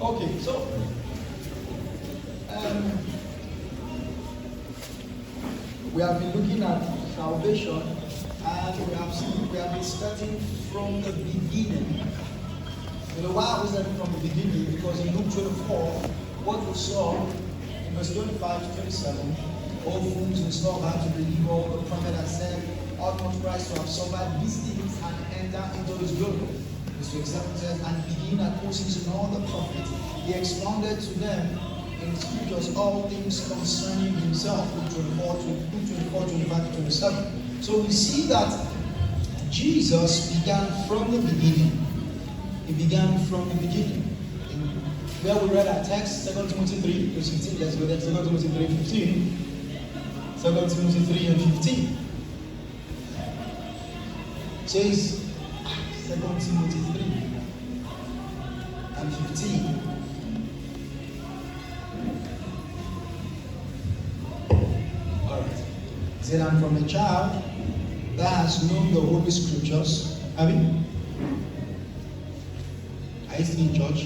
Okay, so we have been looking at salvation, and we have been starting from the beginning. You know why I was starting from the beginning? Because in Luke 24, what we saw in verse 25 to 27, all fools in store had to believe all the prophet had said, ought Christ to have suffered these things and enter into his glory. Verse 27 says, and begin at Moses and all the prophets, he expounded to them in scriptures all things concerning himself. Luke 24, 25 to 27. So we see that Jesus began from the beginning. He began from the beginning. Where we read our text, 2 Timothy 3, verse 15. Let's go there. 2 Timothy 3, 15. 2 Timothy 3 and 15. It says, 2 Timothy 3 and 15. Alright. It said, and from a child that has known the Holy Scriptures, are you still in church?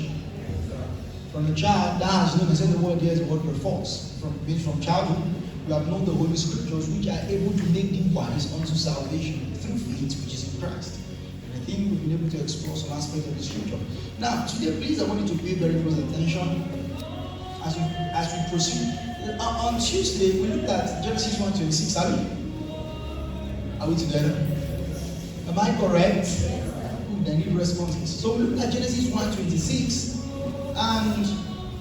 From a child that has known, I said the word here is the word perforce. From childhood, we have known the Holy Scriptures, which are able to make inquiries unto salvation through faith, which is in Christ. And I think we've been able to explore some aspects of the Scripture. Now, today, please, I want you to pay very close attention as we proceed. On Tuesday, we looked at Genesis 1:26. Are we together? Am I correct? I need responses. So we looked at Genesis 1:26, and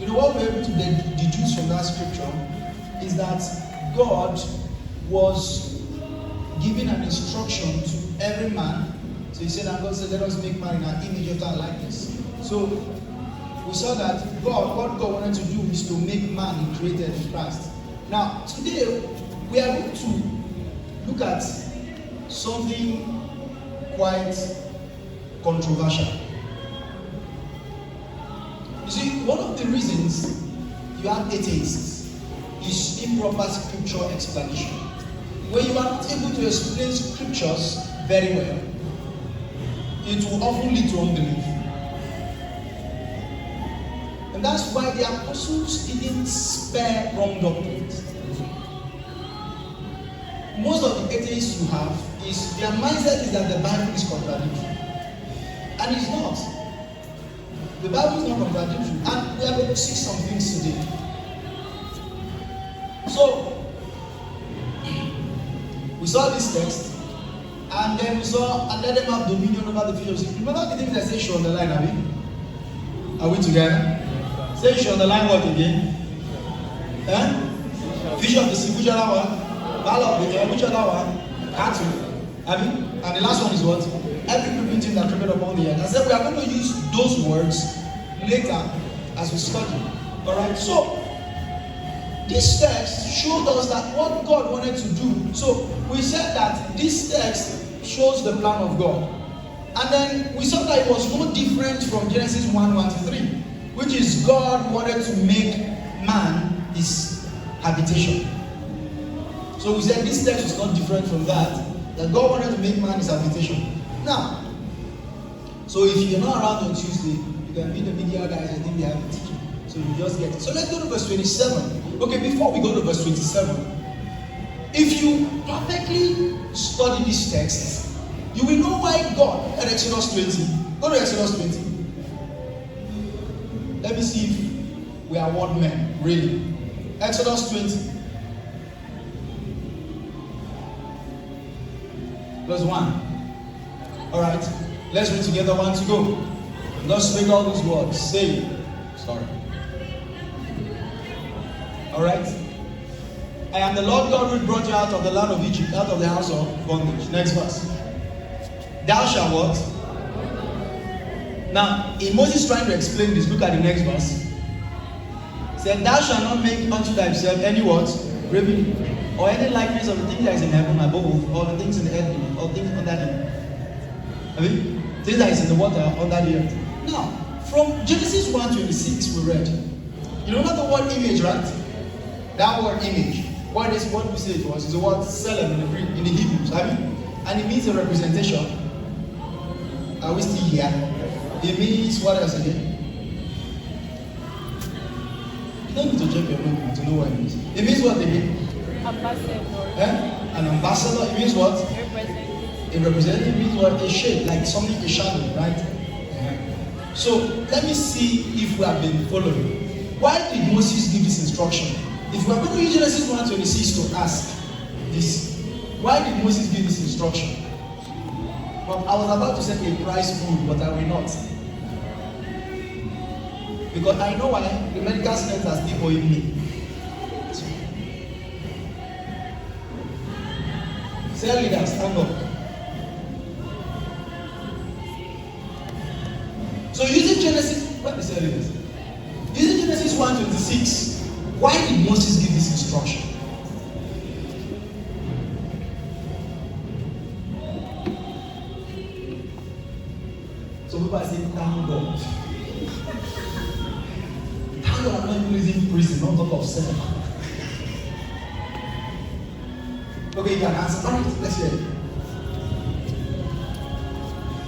you know what we're able to deduce from that scripture is that God was giving an instruction to every man. So he said, and God said, let us make man in our image after our likeness. So we saw that what God wanted to do is to make man created in Christ. Now, today we are going to look at something quite controversial. You see, one of the reasons you have atheists is improper scripture explanation. When you are not able to explain scriptures very well, it will often lead to unbelief. And that's why the apostles didn't spare wrong doctrines. Most of the atheists you have is their mindset is that the Bible is contradictory. And it's not. The Bible is not contradictory. And we are going to see some things today. So, we saw this text, and then we saw, and let them have dominion over the fish of sea. Remember the things I say, show on the line, are we? Are we together? Say, show on the line what again? Fish of the sea, which other one? Ball of the air, which other one? Cattle. And the last one is what? Every living thing that created upon the earth. I said we are going to use those words later as we study. Alright, so this text showed us that what God wanted to do. So we said that this text shows the plan of God. And then we saw that it was no different from Genesis 1:1-3, which is God wanted to make man his habitation. So we said this text was not different from that God wanted to make man his habitation. Now, so if you're not around on Tuesday, you can meet the media guys. I think they have a teaching, so you just get it. So let's go to verse 27. Okay, before we go to verse 27, if you perfectly study this text, you will know why God at Exodus 20. Go to Exodus 20. Let me see if we are word men, really. Exodus 20. Verse 1. Alright, let's read together. 1 to go. Let's make all these words. Say, sorry. Alright. I am the Lord God who brought you out of the land of Egypt, out of the house of bondage. Next verse. Thou shalt what? Now, in Moses trying to explain this, look at the next verse. He said, thou shalt not make unto thyself any what? Graven, or any likeness of the thing that is in heaven above, or the things in the earth beneath, or things under the things that is in the water under the earth. Now, from Genesis 1:26 we read. You remember the word image, right? That word image. What we say it was is the word selem in the Greek, in the Hebrews, and it means a representation. Are we still here? It means what else again? don't need to check your book to know what it means. It means what again? Ambassador. An ambassador, it means what? Representative. A representative means what? A shade, like something, a shadow, right? So let me see if we have been following. Why did Moses give this instruction? If we are going to use Genesis 1:26 to ask this, why did Moses give this instruction? Well, I was about to say a price food, but I will not. Because I know why the medical students are still owing me. Cell leaders, stand up. So using Genesis, what is cell leaders? Using Genesis 1:26, why did Moses give this instruction? So people are saying, thank God. Thank God I'm not even using prison, not talk of self. Okay, you can answer. All right, let's hear it.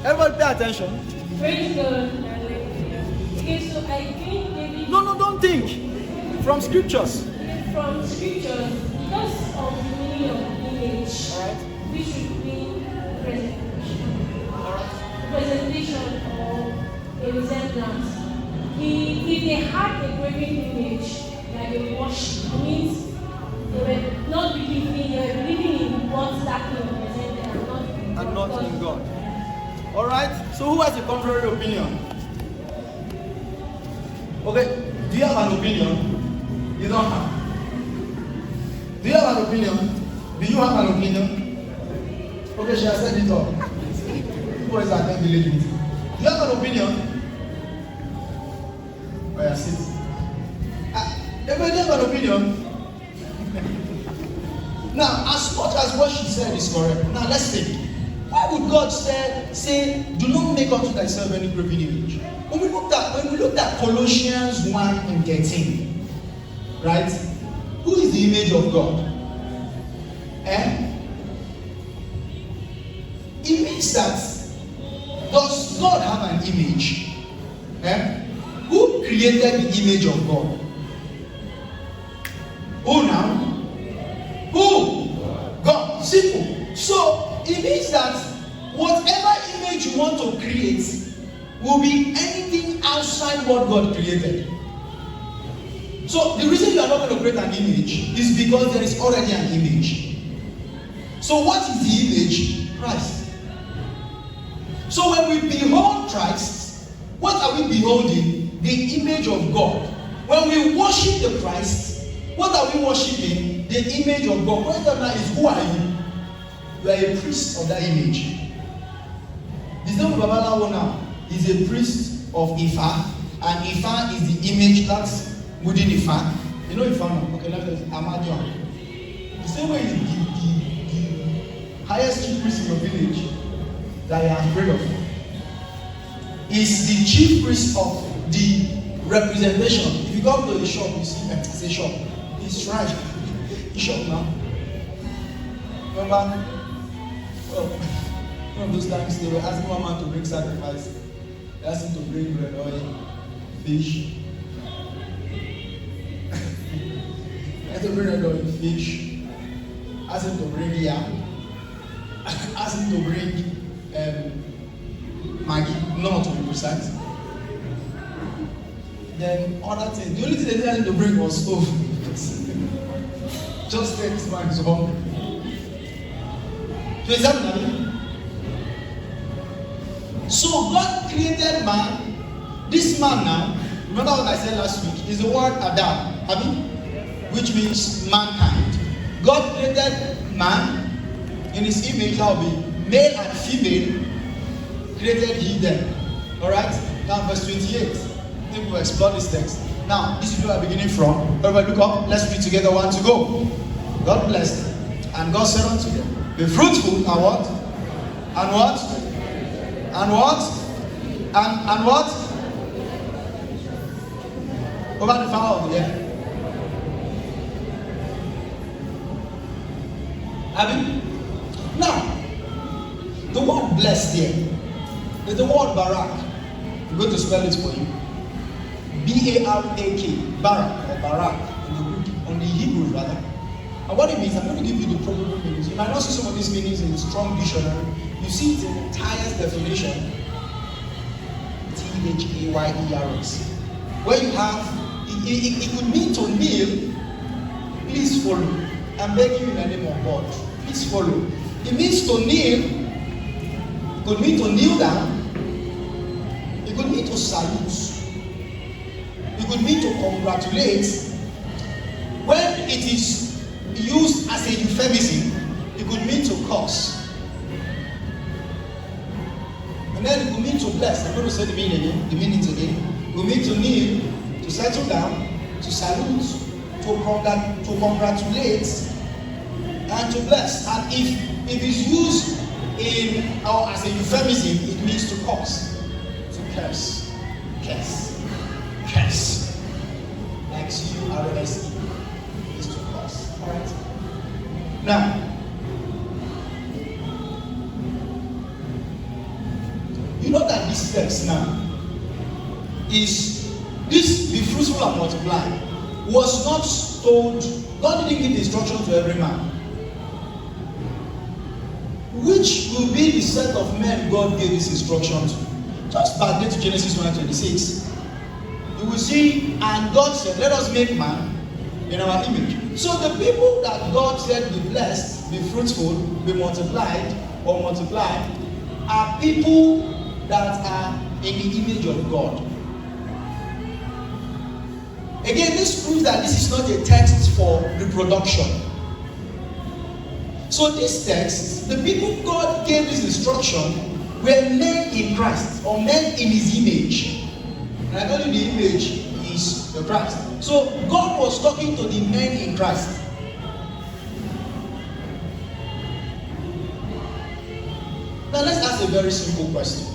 Everybody pay attention. Praise God. Okay, so I think maybe No, don't think. From scriptures. from scriptures, because of the meaning of image, Alright. we should mean presentation or a resemblance. If they had a graven image that they worship, it means they were not believing, they were believing in what that thing represented And not in God. Alright, so who has a contrary opinion? Okay, do you have an opinion? You don't have. Do you have an opinion? Do you have an opinion? Okay, she has said it all. Who is at village meeting? Do you have an opinion? Oh, yeah, sit. Everybody have an opinion? Now, as much as what she said is correct, now let's think. Why would God say, do not make unto thyself any graven image? When we looked at Colossians 1:13, right? Who is the image of God? It means that, does God have an image? Who created the image of God? Who now? Who? God. Simple. So it means that whatever image you want to create will be anything outside what God created. So the reason you are not going to create an image is because there is already an image. So what is the image? Christ. So when we behold Christ, what are we beholding? The image of God. When we worship the Christ, what are we worshiping? The image of God. What that is, who are you? You are a priest of that image. The same with Babalawo now is a priest of Ifa, and Ifa is the image that's within Ifa. You know Ifa now? Okay, let us Amadion. The same way is the highest chief priest in your village that you are afraid of is the chief priest of the representation. If you go to the shop, you see it's a shop. It's shrine. It's shop now. Remember? Well, one of those times they were asking one man to bring sacrifice. They asked him to bring bread, oil, fish. Asked him to bring bread, oil, fish. Asked him to bring yam. Asked him to bring Maggi, not to be precise. Then other things. The only thing they didn't ask him to bring was stove. Just take this man is hungry. So is that what I mean? So God created man. This man now, remember what I said last week, is the word Adam, which means mankind. God created man in his image, that will be male and female, created he them. Alright? Now verse 28. I think we'll explore this text. Now, this is where we're beginning from. Everybody look up. Let's read together. 1 to go. God blessed them. And God said unto them, be fruitful and what? And what? And what? And what? Over the fowl of the air. Now, the word blessed here is the word barak. I'm going to spell it for you. B-A-R-A-K. Barak or barak in the Greek, on the Hebrew rather. And what it means, I'm going to give you the probable meanings. You might not see some of these meanings in the Strong Dictionary. You see it in the highest definition, Thayers, where you have, it could mean to kneel, please follow. I'm begging you in the name of God, please follow. It means to kneel, it could mean to kneel down, it could mean to salute, it could mean to congratulate. When it is used as a euphemism, it could mean to curse. And then it could mean to bless. I'm going to say the meanings again. It could mean to kneel, to settle down, to salute, to congratulate, and to bless. And if it is used in or as a euphemism, it means to curse. To curse. Curse. Curse. Like C-U-R-S-E. Is to curse. Alright? Now, you know that this text now is this be fruitful and multiply was not told, God didn't give the instruction to every man. Which will be the set of men God gave this instruction to? Just back to Genesis 1:26. You will see, and God said, let us make man in our image. So the people that God said be blessed, be fruitful, be multiplied, or multiply, are people that are in the image of God. Again, this proves that this is not a text for reproduction. So this text, the people God gave this instruction were men in Christ, or men in his image. And I told you the image is the Christ. So God was talking to the men in Christ. Now let's ask a very simple question.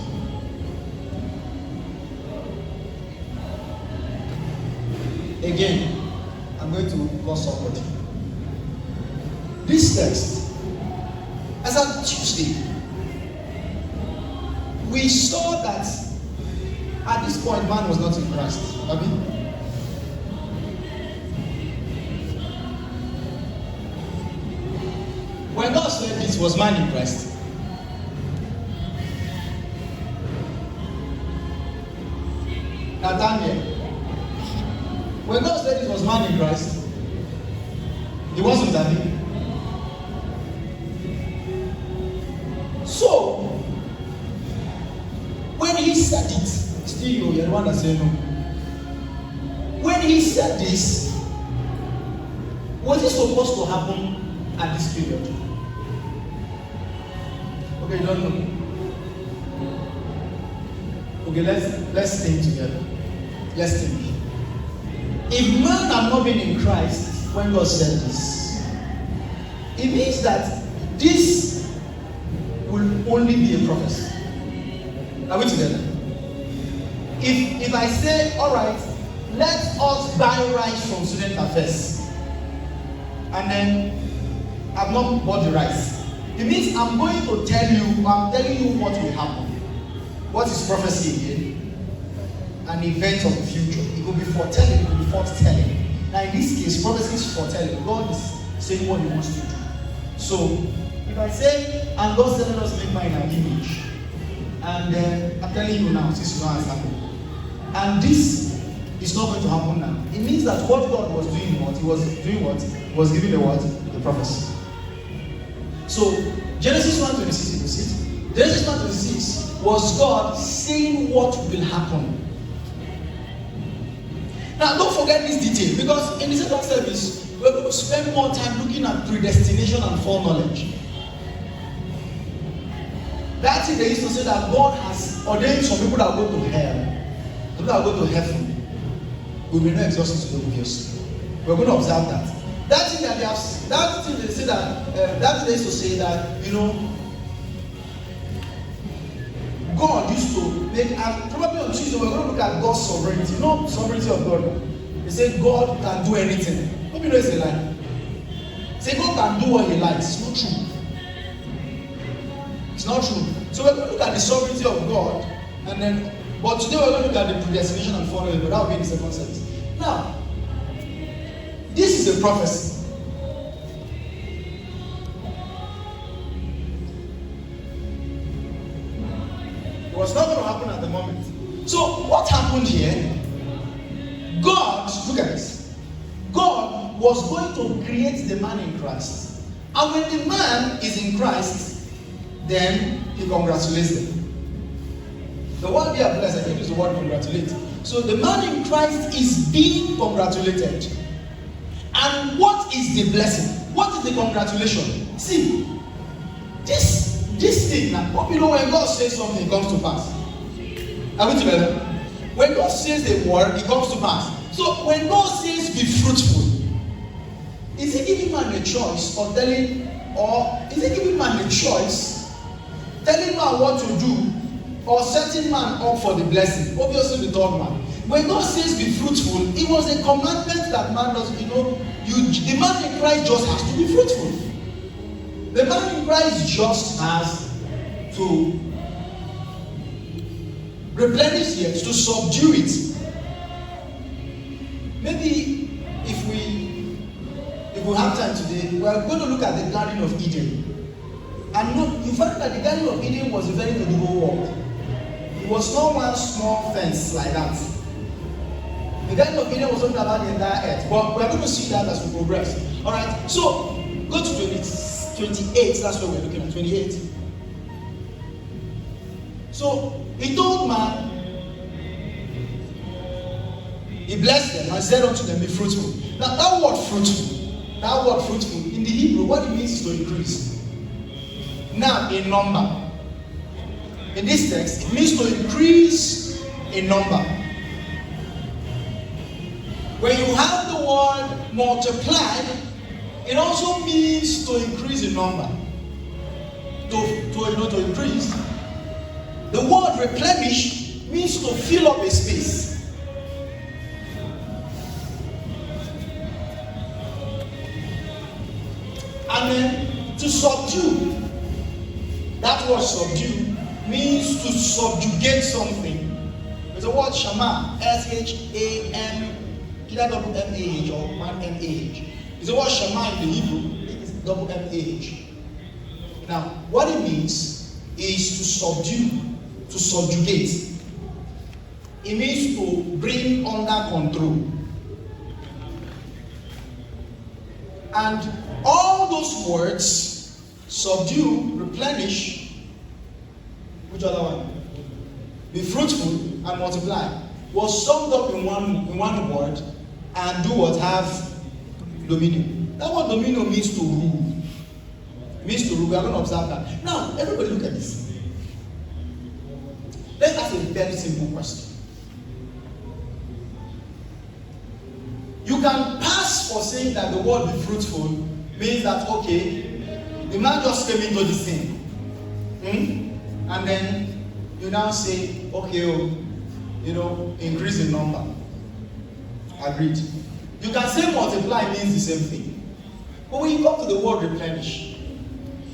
Again, I'm going to call somebody. This text, as on Tuesday, we saw that at this point man was not in Christ. Abi? When God said this, was man in Christ? Nathaniel, when God said it was man in Christ, he wasn't, Abi? So, when he said it, still you're the one that said no. When he said this, was it supposed to happen at this period? Okay, you don't know. Okay, let's think together. Let's think. If man had not been in Christ when God said this, it means that this will only be a prophecy. Are we together? If I say, all right, let us buy rice from student affairs, and then I've not bought the rice, it means I'm telling you what will happen. What is prophecy again? An event of the future. It will be foretelling, it will be foretelling. Now in this case, prophecy is foretelling. God is saying what he wants to do. So if I say, and God said, let us make man in our image, and I'm telling you now, since you know has happened, and this is not going to happen now, it means that what God was doing, he was giving the word, the prophecy. So Genesis 1:26, you see, Genesis 1:26 was God saying what will happen. Now don't forget this detail, because in the second service we're going to spend more time looking at predestination and foreknowledge. That's it. They used to say that God has ordained some people that go to hell, people that go to heaven. We will not exhaust it today, obviously. We're going to observe that. That thing that they have, that thing they say that they used to say that, God used to make, and probably on Tuesday we're going to look at God's sovereignty. Sovereignty of God. They say God can do anything. Maybe it's a lie. Say God can do what he likes. It's not true. It's not true. So we're going to look at the sovereignty of God, but today we're going to look at the predestination and foreknowledge, but that will be in the second service. Now, is a prophecy. It was not going to happen at the moment. So what happened here? God, look at this. God was going to create the man in Christ. And when the man is in Christ, then he congratulates them. The word here, blessed, I can use the word congratulate. So the man in Christ is being congratulated. And what is the blessing? What is the congratulation? See, this thing, now, hope you know when God says something, it comes to pass. Are we together? When God says a word, it comes to pass. So when God says be fruitful, is he giving man a choice of telling, or is he giving man a choice, telling man what to do, or setting man up for the blessing? Obviously the third man. When God says be fruitful, it was a commandment that man does, the man in Christ just has to be fruitful. The man in Christ just has to replenish it, to subdue it. Maybe if we have time today, we are going to look at the Garden of Eden. And look, you find that the Garden of Eden was referring to the whole world. It was not one small fence like that. The Garden of Eden was talking about the entire earth. But we are going to see that as we progress. Alright, so go to 28, that's what we're looking at, 28. So he told man, he blessed them and said unto them, be fruitful. Now that word fruitful in the Hebrew, what it means is to increase. Now in number. In this text, it means to increase in number. When you have the word multiplied, it also means to increase in number. To increase. The word replenish means to fill up a space. And then to subdue. That word subdue means to subjugate something. There's a word shama, S-H-A-M, either double M-A-H or one M-A-H. It's a word shama in the Hebrew, it's double M-A-H. Now, what it means is to subdue, to subjugate. It means to bring under control. And all those words, subdue, replenish, which other one? Be fruitful and multiply, was summed up in one word, and do what? Have dominion. That word dominion means to rule. It means to rule. We are going to observe that. Now, everybody look at this. Let's ask a very simple question. You can pass for saying that the word be fruitful means that, okay, the man just came into the scene. And then you now say, okay, increase in number. Agreed. You can say multiply means the same thing. But when you come to the word replenish,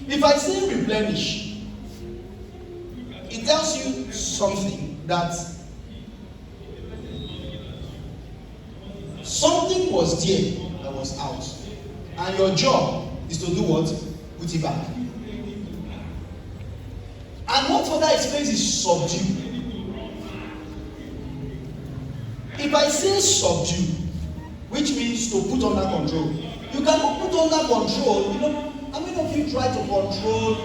if I say replenish, it tells you something, that something was there that was out. And your job is to do what? Put it back. And what further explains is subdue. If I say subdue, which means to put under control, you cannot put under control. How many of you try to control?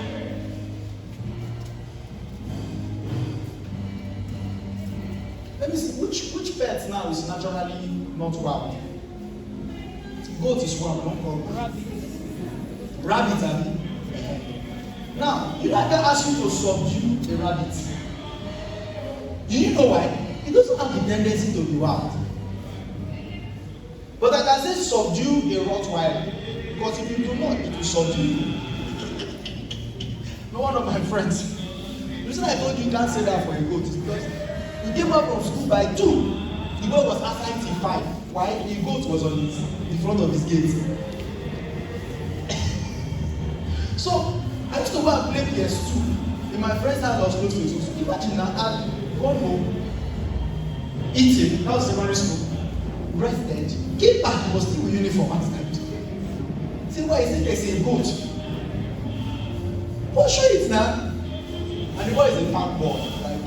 Let me see, which pet now is naturally not wild? Goat is wild, not called rabbit. Now, you like to ask you to subdue a rabbit. Do you know why? It doesn't have the tendency to be wild. But I can say subdue a Rottweiler, because if you do not, it will subdue you. No one of my friends. The reason I told you can't say that for a goat is because he came out from school by 2. The goat was assigned till 5. Why? The goat was on in front of his gate. So I used to go and play PS2 in my friend's house. I was close to his school. Imagine that I'd gone home, eating, that was secondary school. rested, came back, he was still with uniform outside. Say, why is it there's a goat? I'll show it now. And the boy is a park boy. Like,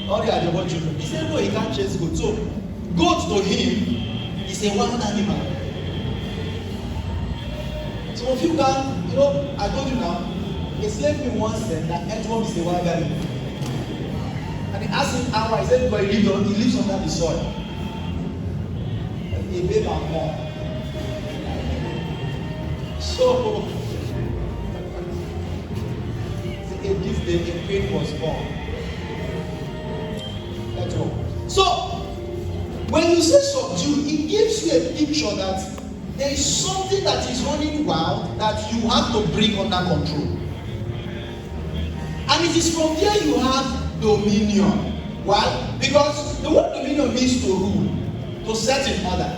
all the other children. He said, no, he can't chase goat. So, goat to him is a wild animal. So if you can, I told you now, a slave me once said that Edward is a wild animal. And he asked him how, he said, but he lives under the soil. A babe and more. So, this day a pain was born. Let's go. So, when you say subdue, it gives you a picture that there is something that is running wild that you have to bring under control. And it is from there you have dominion. Why? Because the word dominion means to rule, to set in order.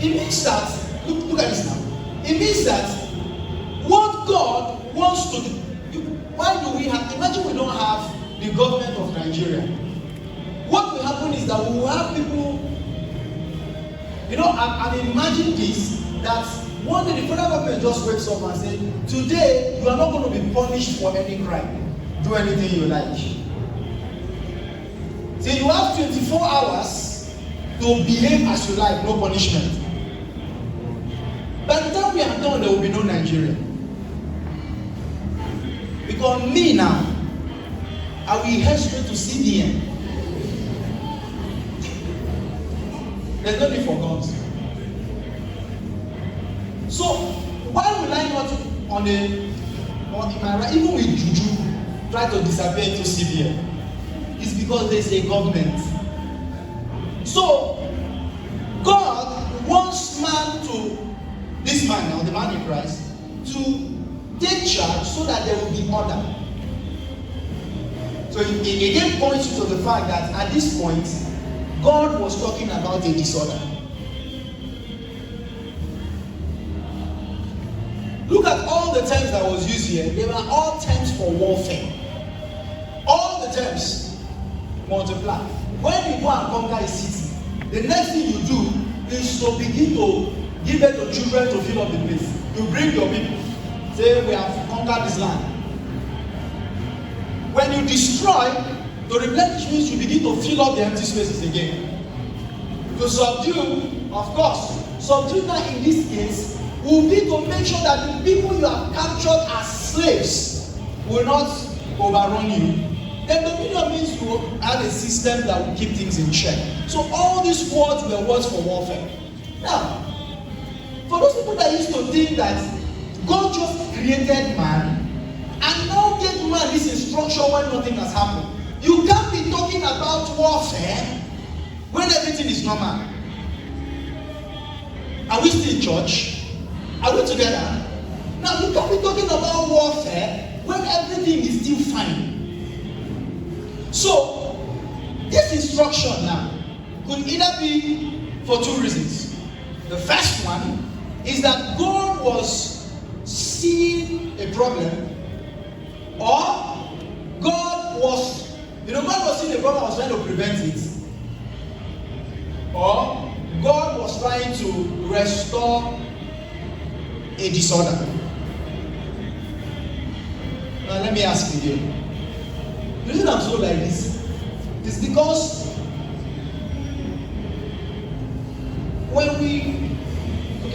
It means that, look at this now. It means that what God wants to do. Why do we have, imagine we don't have the government of Nigeria. What will happen is that we will have people, and imagine this, that one day the federal government just wakes up and says, today you are not going to be punished for any crime. Do anything you like. So you have 24 hours to behave as you like, no punishment. By the time we are done, there will be no Nigeria. Because me now, I will head straight to CBN. There's no need for guns. So, why will I not in my right, even with Juju, try to disappear into CBN? It's because there's a government. So, God wants this man now, the man in Christ, to take charge so that there will be order. So it again points you to the fact that at this point, God was talking about a disorder. Look at all the terms that was used here. They were all terms for warfare. All the terms multiply. When you go and conquer a city, the next thing you do is to begin to give birth to children to fill up the place. You bring your people. Say, we have conquered this land. When you destroy, to replenish means you begin to fill up the empty spaces again. To subdue, of course, subdue now in this case will be to make sure that the people you have captured as slaves will not overrun you. Then dominion means you have a system that will keep things in check. So all these words were words for warfare. Now, for those people that used to think that God just created man and now gave man this instruction when nothing has happened. You can't be talking about warfare when everything is normal. Are we still in church? Are we together? Now you can't be talking about warfare when everything is still fine. So this instruction now could either be for two reasons. The first one is that God was seeing a problem, or God was seeing a problem and was trying to prevent it, or God was trying to restore a disorder. Now let me ask you again. The reason I'm so like this is because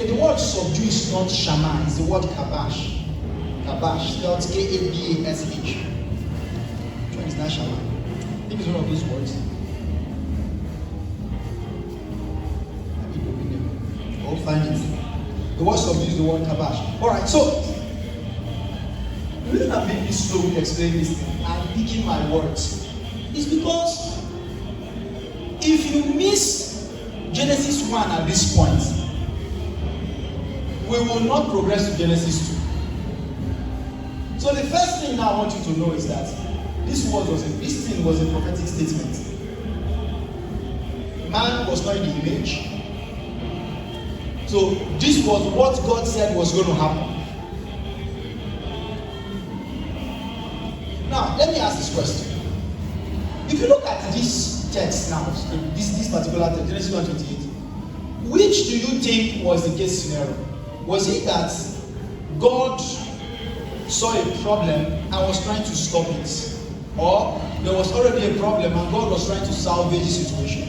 the word subdue is not shama, it's the word kabash. Kabash, spelled K-A-B-A-S-H. Which one is not shama? I think it's one of those words. I'll find it. The word subdue is the word kabash. Alright, so the reason I'm being this slow to explain this thing and picking my words is because if you miss Genesis 1 at this point, we will not progress to Genesis 2. So the first thing I want you to know is that this thing was a prophetic statement. Man was not in the image. So this was what God said was going to happen. Now, let me ask this question. If you look at this text now, this particular text, Genesis 1:28, which do you think was the case scenario? Was it that God saw a problem and was trying to stop it? Or there was already a problem and God was trying to salvage the situation?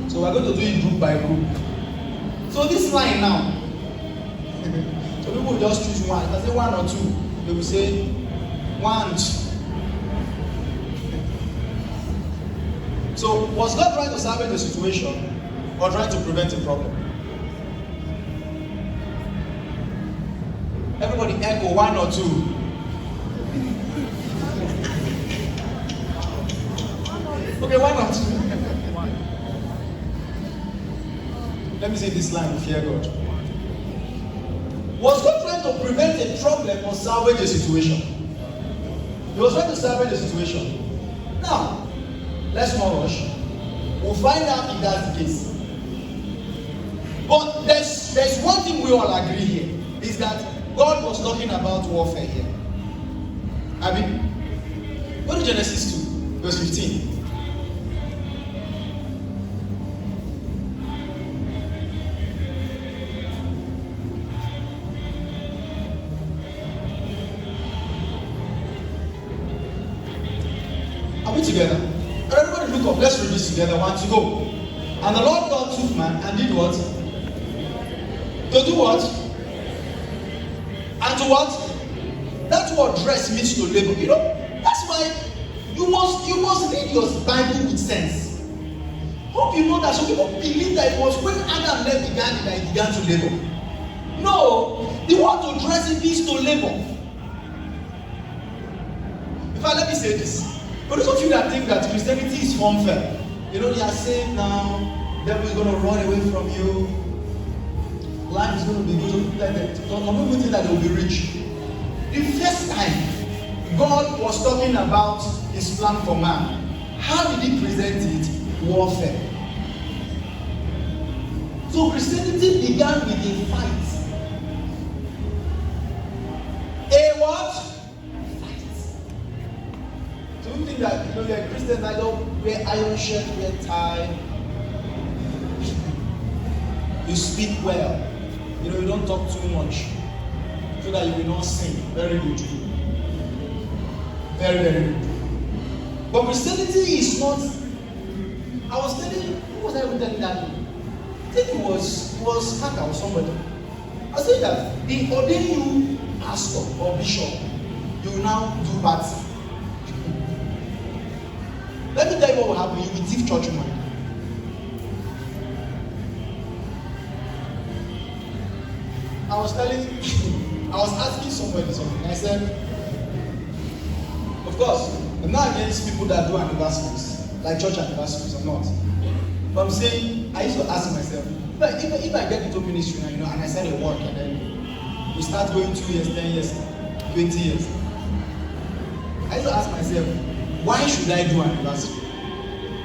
So we're going to do it group by group. So this line now, so people will just choose one. If I say one or two, they will say one. So was God trying to salvage the situation or trying to prevent a problem? Everybody echo one or two. Okay, one or two. Let me say this line, fear God. Was God trying to prevent a problem or salvage a situation? He was trying to salvage a situation. Now, let's not rush. We'll find out if that's the case. But there's one thing we all agree here, is that God was talking about warfare here. I mean, go to Genesis 2, verse 15. Are we together? Everybody look up. Let's read this together. 1 to go. And the Lord God took man and did what? To do what? And to what? That's what dress means to labor. You know, that's why you must read your Bible with sense. Hope you know that some people believe that it was when Adam left the garden that he began to labor. No, the word to dress it means to labor. In fact, let me say this. For those of you that think that Christianity is funfair, you know, you are saved now, the devil is going to run away from you, life is going to be good, like that. Some people think that they will be rich. The first time God was talking about his plan for man, how did he present it? Warfare. So Christianity began with a fight. A what? Do you think that, you know, you're a Christian, I don't wear iron shirt, wear tie, you speak well, you know, you don't talk too much, so that you will not sin. Very good. Very, very good. But Christianity is not. I was telling, who was I even telling that? I think it was Kaka or somebody. I said that they ordain you pastor or bishop, you will now do party. Let me tell you what will happen. You will thief church money. I was asking somebody something. I said, of course, I'm not against people that do anniversaries, like church anniversaries. I'm not. But I'm saying, I used to ask myself, if I get into ministry now, you know, and I start a work, and then we start going 2 years, 10 years, 20 years. I used to ask myself, why should I do anniversary?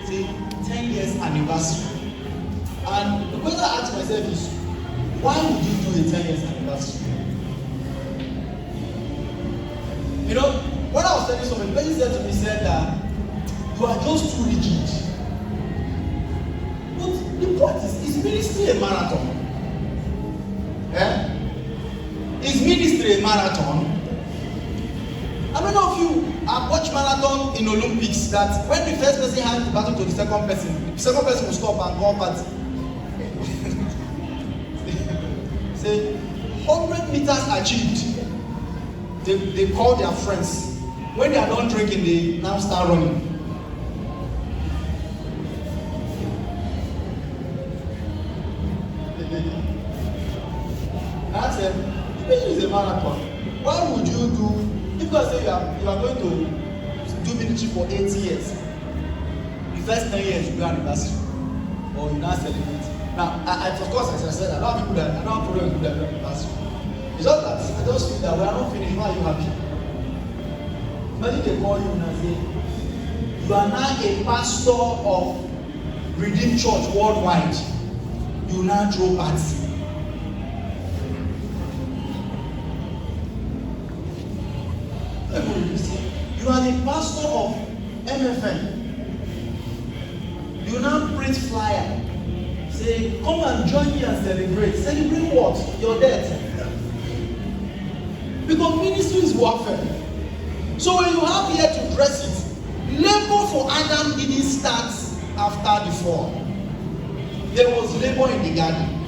Say 10 years anniversary. And the question I ask myself is, why would you do a 10 years anniversary? You know, when I was telling somebody, the person said to me, that you are just too rigid. But the point is ministry a marathon? Is ministry a marathon? How many of you have watched marathon in Olympics that when the first person hands the baton to the second person will stop and go up? Say 100 meters achieved. They call their friends. When they are done drinking, they now start running. I asked them, this is a marathon. Why would you do? If God say you are going to do ministry for 8 years, the first 10 years you do anniversary, or you now celebrate. Now, of course, as I said, I don't have people that I don't have problems with that anniversary. It's just that I just feel that we are not finished. Why are you happy? Imagine they call you and say, you are now a pastor of Redeemed Church worldwide. You now throw party. You You are the pastor of MFN. You now print flyer. Say, come and join me and celebrate. Celebrate what? Your death. Because ministry is warfare. So when you have here to dress it, labor for Adam didn't start after the fall. There was labor in the garden.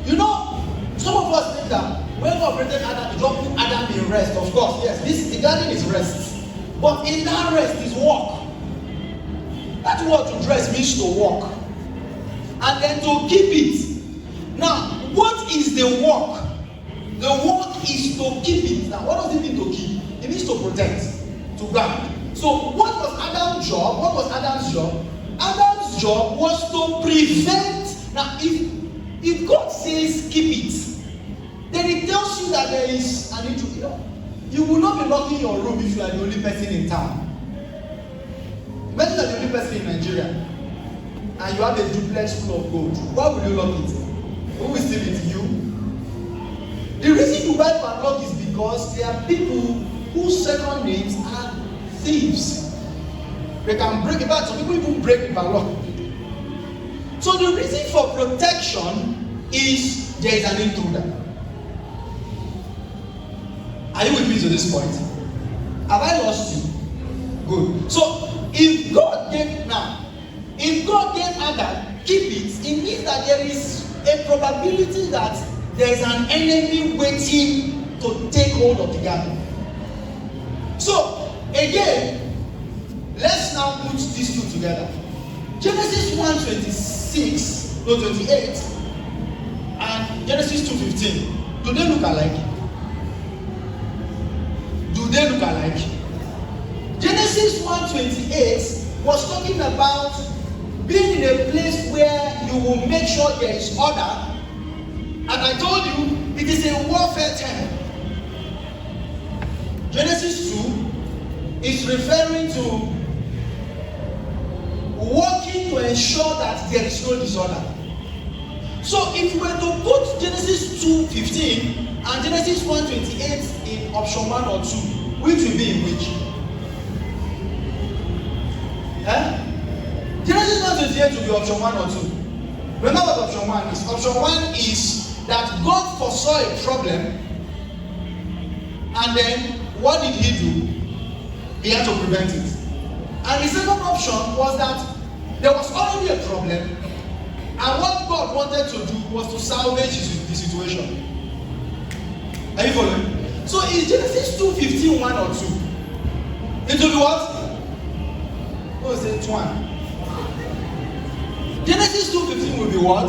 You know, some of us think that when God created Adam, He just put Adam in rest. Of course, yes, the garden is rest. But in that rest is work. That word to dress means to walk. And then to keep it. Now, what is the work? The work is to keep it. Now, what does it mean to keep? It means to protect, to guard. So, what was Adam's job? What was Adam's job? Adam's job was to prevent. Now, if God says keep it, then it tells you that there is an intruder. You know, you will not be locking your room if you are the only person in town. Imagine you are the only person in Nigeria and you have a duplex full of gold. Why will you lock it? Who will steal it? You? The reason you buy padlock is because there are people whose second names are thieves. They can break it back. Some people even break the padlock. So the reason for protection is there is an intruder. Are you with me to this point? Have I lost you? Good. So if God gave Adam, keep it, it means that there is a probability that there is an enemy waiting to take hold of the garden. So again, let's now put these two together. Genesis 1:28 and Genesis 2:15. Do they look alike? Do they look alike? Genesis 1:28 was talking about being in a place where you will make sure there is order. And I told you, it is a warfare term. Genesis 2 is referring to working to ensure that there is no disorder. So if you were to put Genesis 2:15 and Genesis 1:28 in option 1 or 2, which will be in which? Genesis 1:28 will be option 1 or 2. Remember what option 1 is? Option 1 is that God foresaw a problem, and then what did He do? He had to prevent it. And the second option was that there was already a problem, and what God wanted to do was to salvage the situation. Are you following? So is Genesis 2:15 1 or 2? It will be what? Who is it? 1. Genesis 2:15 will be what?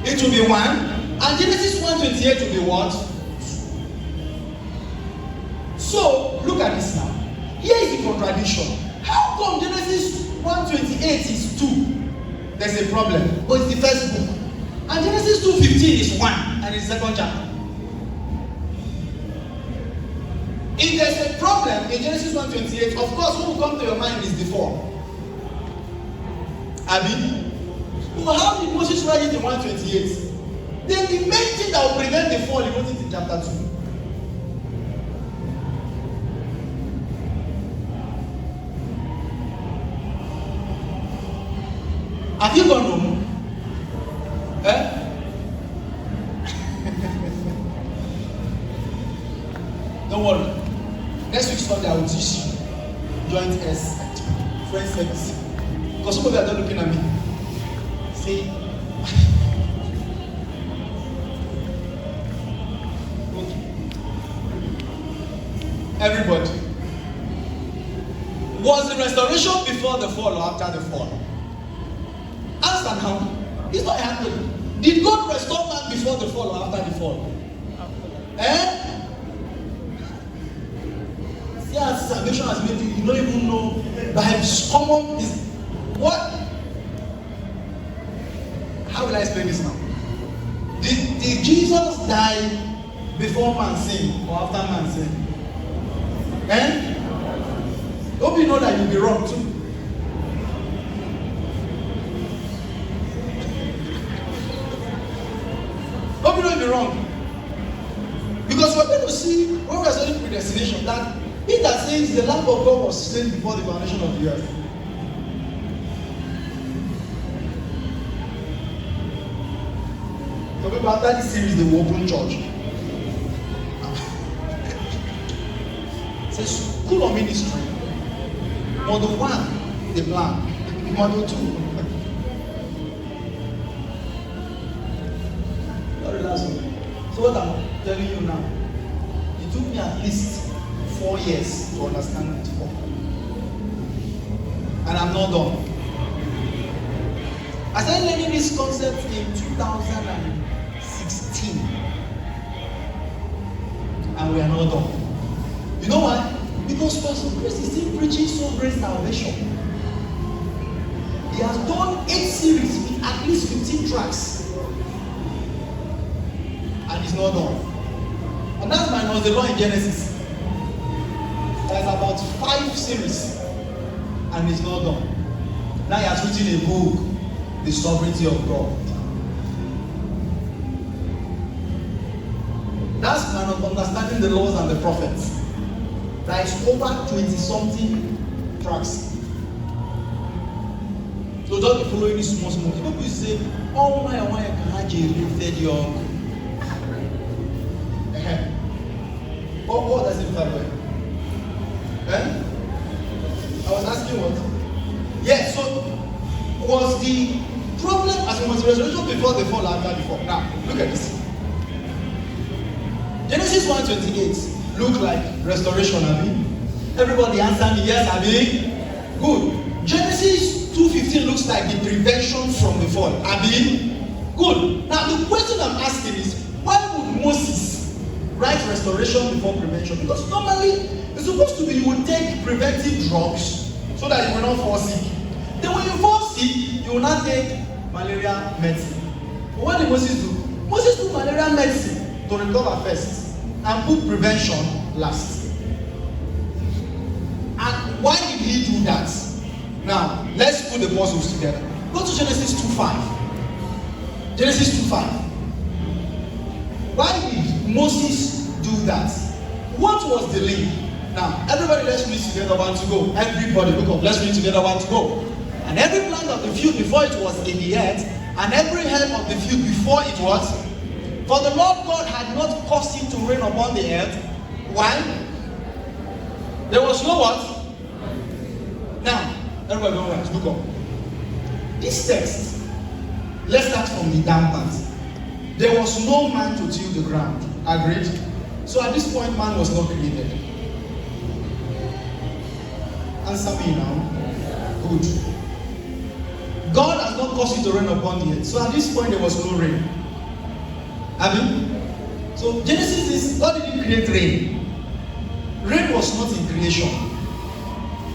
It will be 1. And Genesis 1:28 will be what? So look at this now. Here is the contradiction. How come Genesis 1:28 is 2? There's a problem. But it's the first book. And Genesis 2:15 is 1 and it's the second chapter. If there's a problem in Genesis 1:28, of course what will come to your mind is the fall. Abi? Well, how did Moses write it in 1:28? Then the main thing that will prevent the fall, he wrote it in chapter 2. Have you gone home? Don't worry. Next week Sunday I will teach you joint S friend service. Because some of you are not looking at me. See? Okay. Everybody. Was the restoration before the fall or after the fall? Answer now. It's not happening. Did God restore man before the fall or after the fall? See how salvation has made you don't even know by common is what? How will I explain this now? Did Jesus die before man sinned or after man sinned? Hope you know that you'll be wrong too. Hope you don't be wrong. Because Because we're going to see when we're studying predestination that it that says the Lamb of God was slain before the foundation of the earth. So people after this series, they will open church. It says school of ministry. Model 1, the plan. Model 2. Not the last one. So what I'm telling you now, it took me at least 4 years to understand it. And I'm not done. I started learning this concept in 2016. And we are not done. You know why? Because Pastor Chris is still preaching soul grace salvation. He has done 8 series with at least 15 tracks. And he's not done. And that's minus the law in Genesis. There's about 5 series. And he's not done. Now he has written a book, The Sovereignty of God. That's minus understanding the laws and the prophets. There is over 20-something tracks. So just be following this small. People say, oh my, can lifted your. What does it look like? I was asking what? Yeah, so was the problem as it was the resurrection before the fall, after the fall? Now, look at this. Genesis 1:28 look like restoration, Abi. Everybody answer me, yes, Abi. Good. Genesis 2:15 looks like the prevention from the fall, Abi. Good. Now the question I'm asking is, why would Moses write restoration before prevention? Because normally it's supposed to be you will take preventive drugs so that you will not fall sick. Then when you fall sick, you will not take malaria medicine. But what did Moses do? Moses took malaria medicine to recover first and put prevention last. And why did he do that? Now, let's put the puzzles together. Go to Genesis 2:5. Genesis 2:5. Why did Moses do that? What was the link? Now, everybody, let's read together, one to go. Everybody, look up, let's read together, one to go. And every plant of the field before it was in the earth, and every herb of the field before it was. For the Lord God had not caused it to rain upon the earth. Why? There was no what? Now, everybody go right, look up. This text, let's start from the down part. There was no man to till the ground. Agreed? So at this point, man was not created. Answer me now. Good. God has not caused it to rain upon the earth. So at this point, there was no rain. Amen. So Genesis is, God didn't create rain. Rain was not in creation.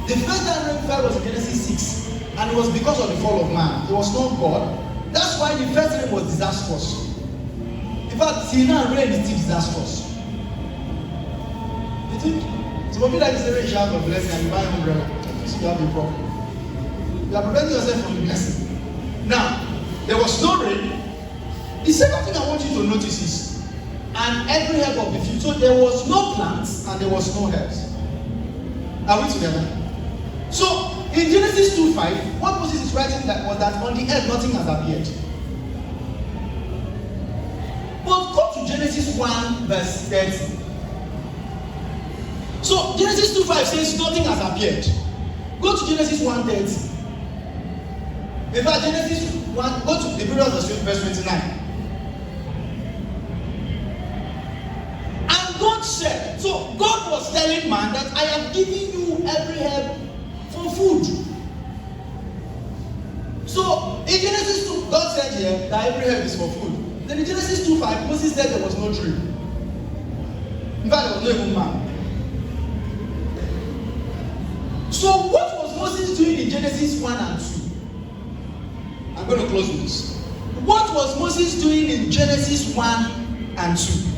The first time rain fell was in Genesis 6, and it was because of the fall of man. It was not God. That's why the first rain was disastrous. In fact, till now rain is still disastrous. You think? Some of you like to say rain shower of blessing and you buy an umbrella. So you have a problem. You are preventing yourself from the blessing. Now, there was no rain. The second thing I want you to notice is, and every herb of the field. So there was no plants and there was no herbs. Are we together? So in Genesis 2:5, what Moses is writing that was that on the earth nothing has appeared. But go to Genesis 1:30. So Genesis 2:5 says nothing has appeared. Go to Genesis 1:30. In fact, Genesis 1, go to the previous verse 29. God said, so God was telling man that I have given you every herb for food. So in Genesis 2, God said here that every herb is for food. Then in Genesis 2:5, Moses said there was no tree. In fact, there was no even man. So what was Moses doing in Genesis 1 and 2? I'm going to close with this. What was Moses doing in Genesis 1 and 2?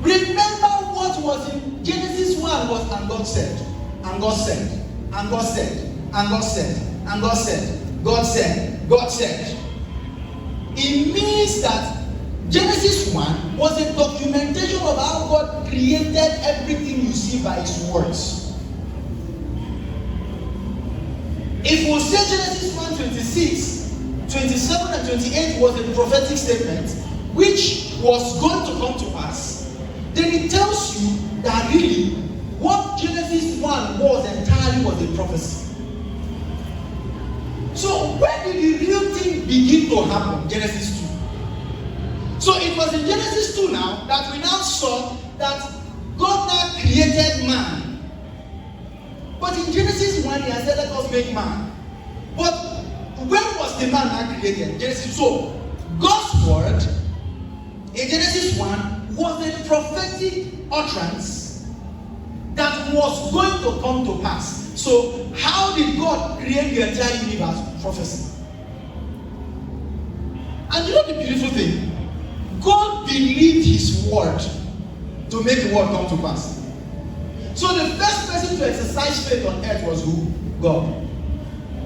Remember what was in Genesis 1 was, and God said, and God said, and God said, and God said, and God said, God said, God said. It means that Genesis 1 was a documentation of how God created everything you see by His words. If we say Genesis 1, 26, 27 and 28 was a prophetic statement which was going to come to pass, then it tells you that really what Genesis 1 was entirely was a prophecy. So when did the real thing begin to happen? Genesis 2. So it was in Genesis 2 now that we now saw that God now created man. But in Genesis 1 he has said let us make man. But when was the man now created? Genesis 2. So God's word in Genesis 1 was a prophetic utterance that was going to come to pass. So how did God create the entire universe? Prophecy. And you know the beautiful thing? God believed His word to make the word come to pass. So the first person to exercise faith on earth was who? God.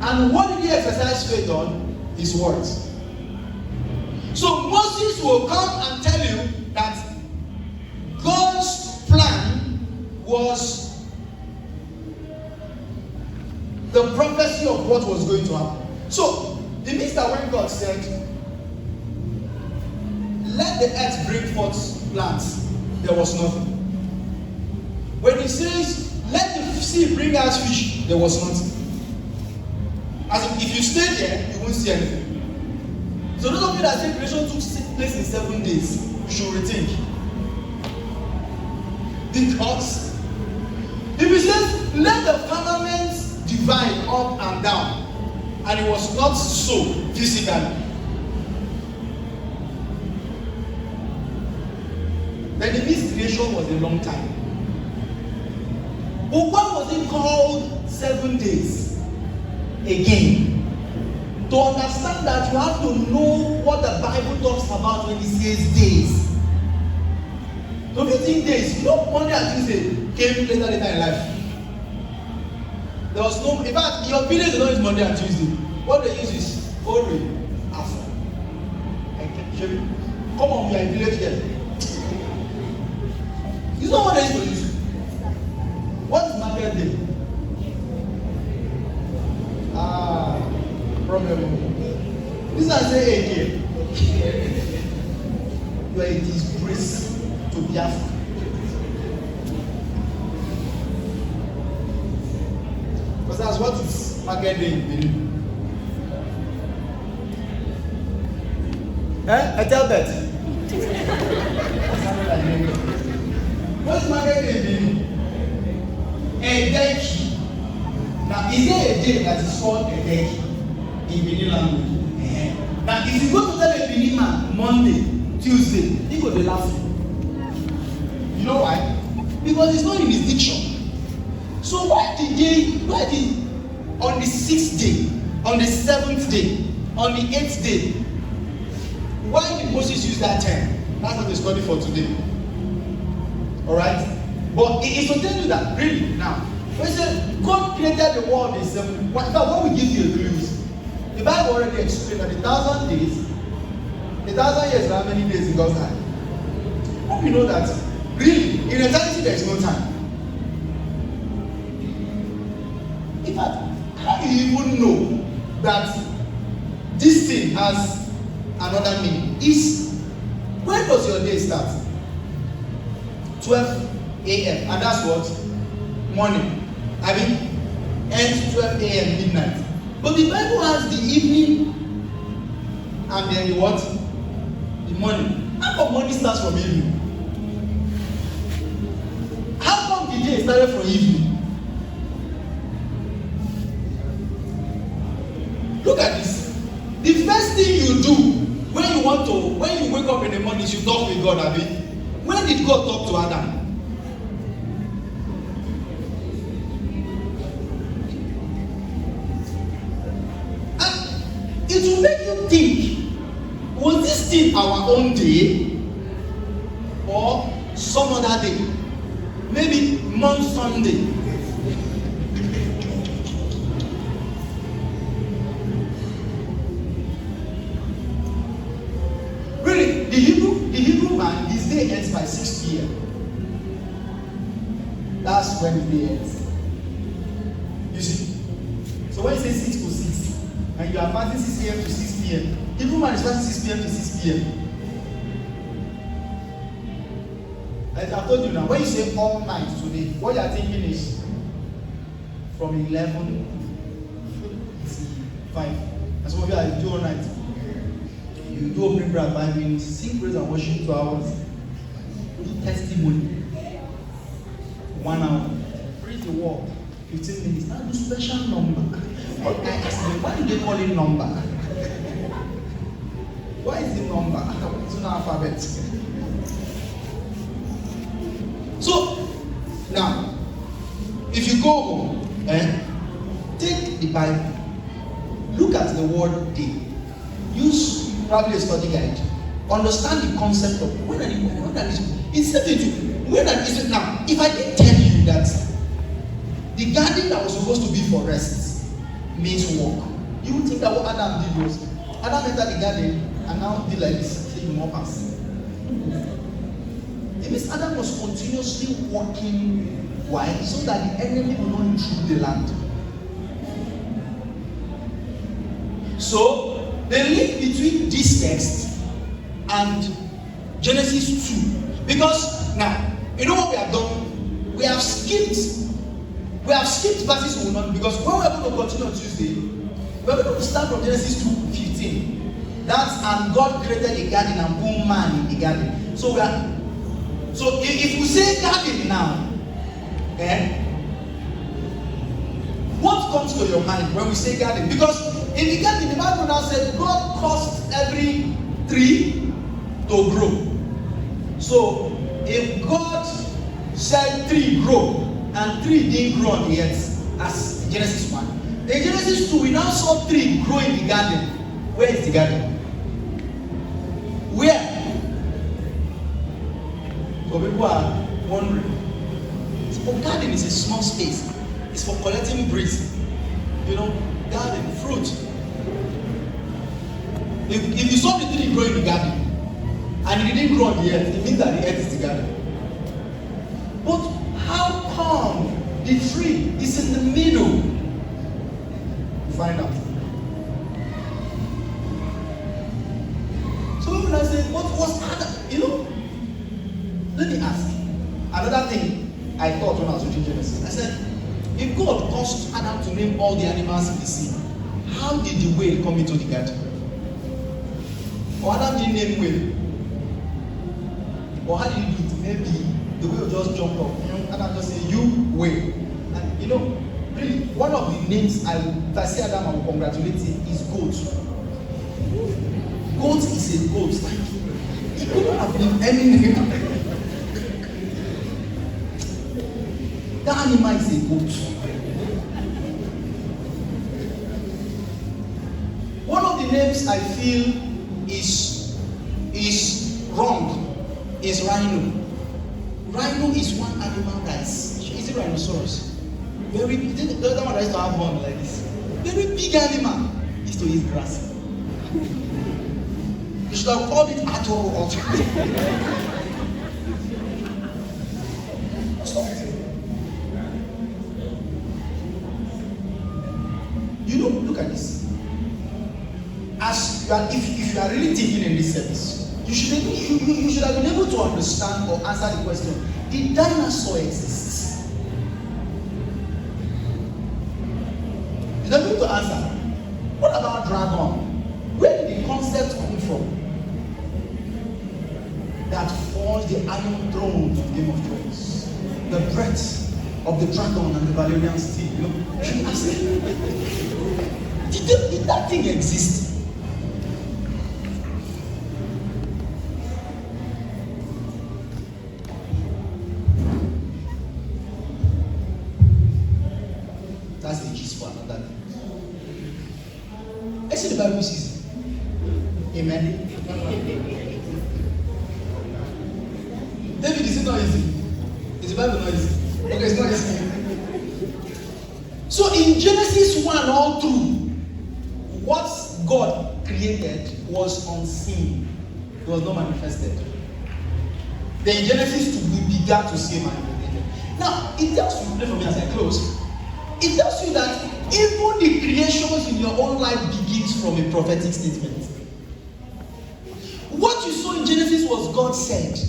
And what did He exercise faith on? His words. So Moses will come and tell you that God's plan was the prophecy of what was going to happen. So it means that when God said, let the earth bring forth plants, there was nothing. When He says, let the sea bring out fish, there was nothing. As if you stay there, you won't see anything. So those of you that say creation took place in 7 days, you should rethink. Because if He says, let the firmament divide up and down, and it was not so physically, then the means creation was a long time. But why was it called 7 days? Again, to understand that you have to know what the Bible talks about when it says days. Don't you think days? You know, Monday and Tuesday came later in life. There was no, in fact, your village don't use Monday and Tuesday. What they use is Ore, Afro. Come on, we are in village here. You know what they used to use? What is market day? Problem. This is I say again. You are a disgrace to Biafra. Because that's what is market day in Benin. I tell that. What's market day in Benin? A day. Now, is there a day that is called a day in Benin language? Now, if you go to tell a Benin man Monday, Tuesday, he go to laugh. You know why? Because it's not in his diction. So why did on the 6th day, on the 7th day, on the 8th day, why did Moses use that term? That's what they study for today. Alright? But it is to tell you that, really, now, when say God created the world in 7 days, what will give you a clue? The Bible already explained that 1,000 days, 1,000 years, how many days in God's time? Hope you know that, really, in eternity there is no time. In fact, how do you even know that this thing has another meaning? When does your day start? 12 a.m. and that's what? Morning. I mean, ends 12 a.m. midnight. But the Bible has the evening and then the what? The morning. How come morning starts from evening? How come the day started from evening? Look at this. The first thing you do when you wake up in the morning is you talk with God, Abi. When did God talk to Adam? And it will make you think, was this thing our own day or some other day? Maybe month Sunday. Really, the Hebrew day ends by 6 p.m. That's when the day ends. You see? So when you say 6 to 6, and you are fasting 6 a.m. to 6 p.m., the woman is fasting 6 p.m. to 6 p.m. Like I told you now, when you say all night today, what you are thinking is from 11 to 5. And some of you are doing all night. You do opening prayer 5 minutes, sing praise and worship 2 hours, do testimony 1 hour, praise the word 15 minutes. Now do special number. But I ask them, why do they call it number? Why is it number? It's an alphabet. So now, if you go home, take the Bible, look at the word day, use probably a study guide, understand the concept of when and it's something to when and is it now. If I didn't tell you that the garden that was supposed to be for rest means work, you would think that what Adam did was Adam entered the garden and now did like this, taking more pass. It means Adam was continuously working. Why? So that the enemy will not intrude the land. So the link between this text and Genesis 2, because now you know what we have done? We have skipped verses we will not, because when we are going to continue on Tuesday, we are going to start from Genesis 2:15. That's and God created a garden and put man in the garden. So if we say garden now, what comes to your mind when we say garden? Because in the garden, the Bible now says God caused every tree to grow. So if God said tree grow and tree didn't grow on the earth as Genesis 1, in Genesis 2 we now saw tree grow in the garden. Where is the garden? Where? So people are wondering. So garden is a small space. It's for collecting breeze. Garden, fruit. If you saw the tree grow in the garden and it didn't grow on the earth, it means that the earth is the garden. But how come the tree is in the middle? Find out. So people are saying, what was Adam? Let me ask. Another thing I thought when I was reading Genesis, I said, if God caused Adam to name all the animals in the sea, how did the whale come into the garden? Or Adam didn't name whale? Or how did he do it? Maybe the whale just jumped up. Adam just said, you whale. And really, one of the names if I see Adam, I will congratulate him, is goat. Goat is a goat. It couldn't have been any name. That animal is a goat. One of the names I feel is wrong is rhino. Rhino is one animal that is it rhinoceros? Very big. The other one that used to have horn like this. Very big animal. Is to eat grass. You should have called it Atoro or something. Look at this. If you are really thinking in this service, you should have been able to understand or answer the question: did dinosaur exist? You don't need to answer. What about dragon? Where did the concept come from? That forged the Iron Throne of Game of Thrones, the breath of the dragon and the Valerian steel. Did that thing exist? That's the gist for another day. Let's see the Bible says. Amen. David, is it not easy? Is the Bible not easy? Okay, it's not easy. So in Genesis 1 all through, what God created was unseen. It was not manifested. Then in Genesis 2, we began to see man. Now, it tells you, pray for me as I close. It tells you that even the creations in your own life begins from a prophetic statement. What you saw in Genesis was God said.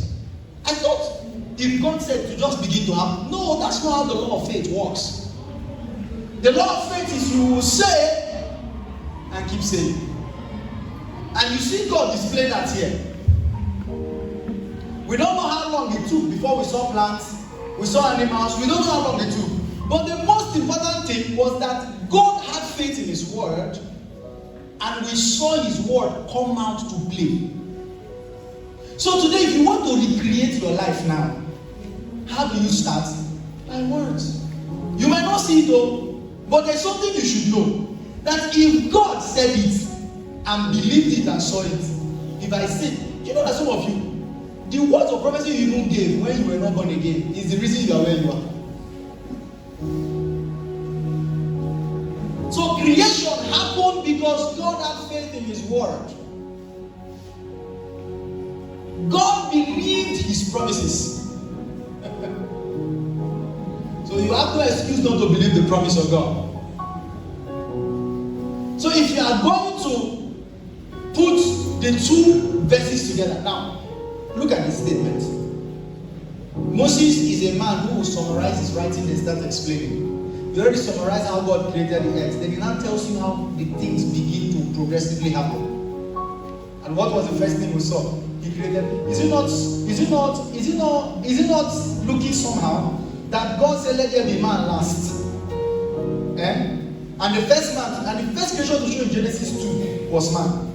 I thought if God said to just begin to happen. No, that's not how the law of faith works. The law of faith is you will say and keep saying. And you see God display that here. We don't know how long it took before we saw plants, we saw animals, we don't know how long it took. But the most important thing was that God had faith in His word, and we saw His word come out to play. So today, if you want to recreate your life now, how do you start? By words. You might not see it though, but there's something you should know. That if God said it and believed it and saw it, if I say, you know that some of you, the words of prophecy you even gave when you were not born again is the reason you are where you are. So creation happened because God had faith in His word. God believed His promises. So you have no excuse not to believe the promise of God. So if you are going to put the two verses together, now look at this statement. Moses is a man who will summarize his writing and start explaining. He already summarized how God created the earth. Then he now tells you how the things begin to progressively happen. And what was the first thing we saw? He created. Is it not looking somehow that God said, "Let there be man last"? And the first man, and the first creation to show in Genesis 2 was man.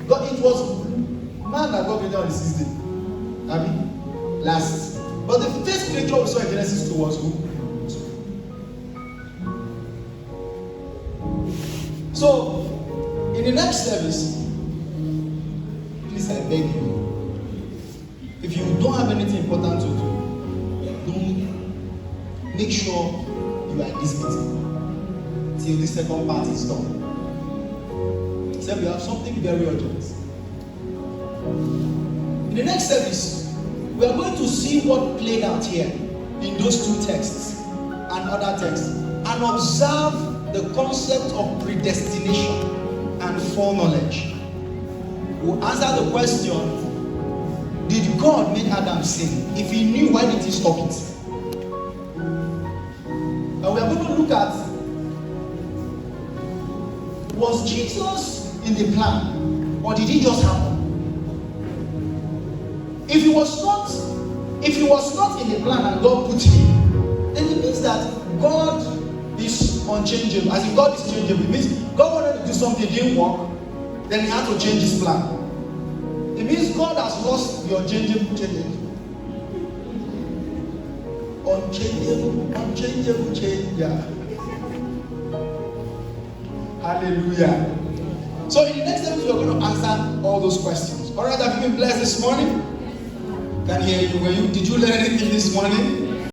God, it was man that God created on the sixth day. I mean, last. But the first creature we saw in Genesis 2 was who? So, in the next service, please, I beg you, if you don't have anything important to do, don't make sure you are in this meeting till the second part is done. Except we have something very urgent. In the next service, we are going to see what played out here in those two texts and other texts, and observe the concept of predestination and foreknowledge. We'll answer the question, did God make Adam sin? If He knew, why did He stop it? And we are going to look at, was Jesus in the plan, or did He just happen? If he was not in the plan and God put Him, then it means that God is unchangeable. As if God is changeable, it means God wanted to do something, it didn't work, then He had to change His plan. It means God has lost the unchangeable changer. Hallelujah. So in the next episode, we're going to answer all those questions. All right, have you been blessed this morning? Can hear you. Did you learn anything this morning?